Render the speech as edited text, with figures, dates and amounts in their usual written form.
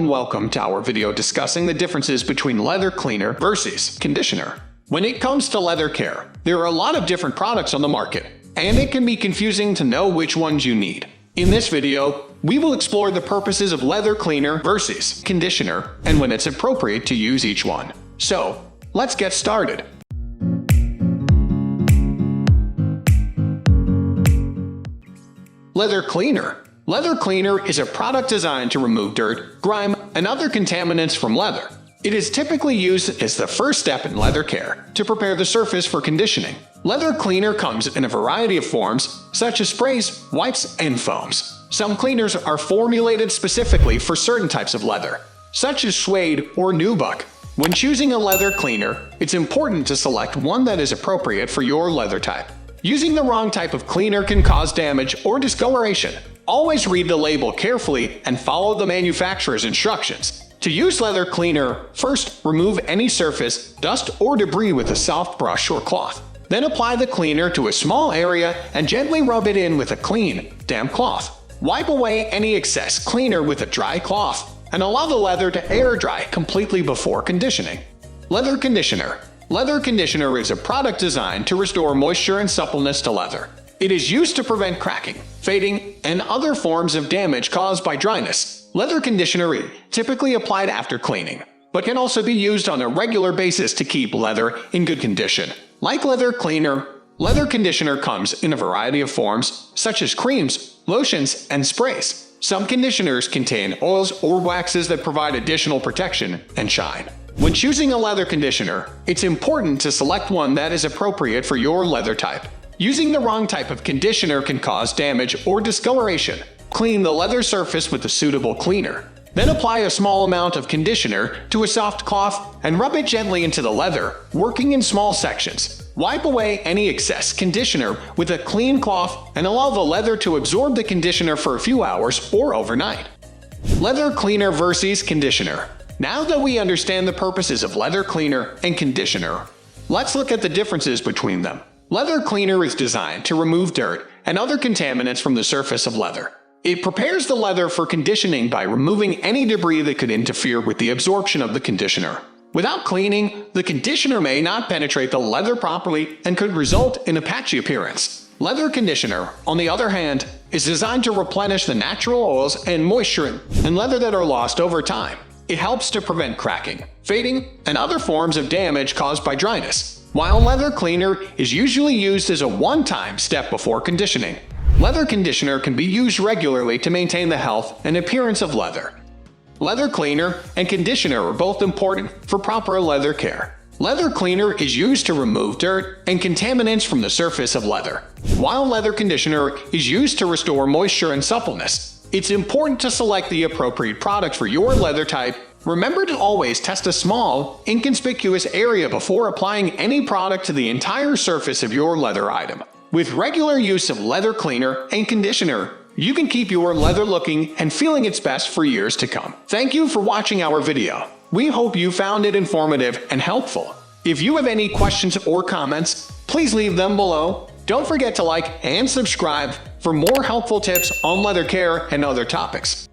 and welcome to our video discussing the differences between leather cleaner versus conditioner. When it comes to leather care, there are a lot of different products on the market, and it can be confusing to know which ones you need. In this video, we will explore the purposes of leather cleaner versus conditioner and when it's appropriate to use each one. So, let's get started. Leather cleaner. Leather cleaner is a product designed to remove dirt, grime, and other contaminants from leather. It is typically used as the first step in leather care to prepare the surface for conditioning. Leather cleaner comes in a variety of forms, such as sprays, wipes, and foams. Some cleaners are formulated specifically for certain types of leather, such as suede or nubuck. When choosing a leather cleaner, it's important to select one that is appropriate for your leather type. Using the wrong type of cleaner can cause damage or discoloration. Always read the label carefully and follow the manufacturer's instructions. To use leather cleaner, first remove any surface, dust, or debris with a soft brush or cloth. Then apply the cleaner to a small area and gently rub it in with a clean, damp cloth. Wipe away any excess cleaner with a dry cloth and allow the leather to air dry completely before conditioning. Leather conditioner. Leather conditioner is a product designed to restore moisture and suppleness to leather. It is used to prevent cracking, fading, and other forms of damage caused by dryness. Leather conditioner is typically applied after cleaning, but can also be used on a regular basis to keep leather in good condition. Like leather cleaner, leather conditioner comes in a variety of forms, such as creams, lotions, and sprays. Some conditioners contain oils or waxes that provide additional protection and shine. When choosing a leather conditioner, it's important to select one that is appropriate for your leather type. Using the wrong type of conditioner can cause damage or discoloration. Clean the leather surface with a suitable cleaner. Then apply a small amount of conditioner to a soft cloth and rub it gently into the leather, working in small sections. Wipe away any excess conditioner with a clean cloth and allow the leather to absorb the conditioner for a few hours or overnight. Leather cleaner versus conditioner. Now that we understand the purposes of leather cleaner and conditioner, let's look at the differences between them. Leather cleaner is designed to remove dirt and other contaminants from the surface of leather. It prepares the leather for conditioning by removing any debris that could interfere with the absorption of the conditioner. Without cleaning, the conditioner may not penetrate the leather properly and could result in a patchy appearance. Leather conditioner, on the other hand, is designed to replenish the natural oils and moisture in leather that are lost over time. It helps to prevent cracking, fading, and other forms of damage caused by dryness. While leather cleaner is usually used as a one-time step before conditioning, leather conditioner can be used regularly to maintain the health and appearance of leather. Leather cleaner and conditioner are both important for proper leather care. Leather cleaner is used to remove dirt and contaminants from the surface of leather, while leather conditioner is used to restore moisture and suppleness. It's important to select the appropriate product for your leather type. Remember to always test a small, inconspicuous area before applying any product to the entire surface of your leather item. With regular use of leather cleaner and conditioner, you can keep your leather looking and feeling its best for years to come. Thank you for watching our video. We hope you found it informative and helpful. If you have any questions or comments, please leave them below. Don't forget to like and subscribe for more helpful tips on leather care and other topics.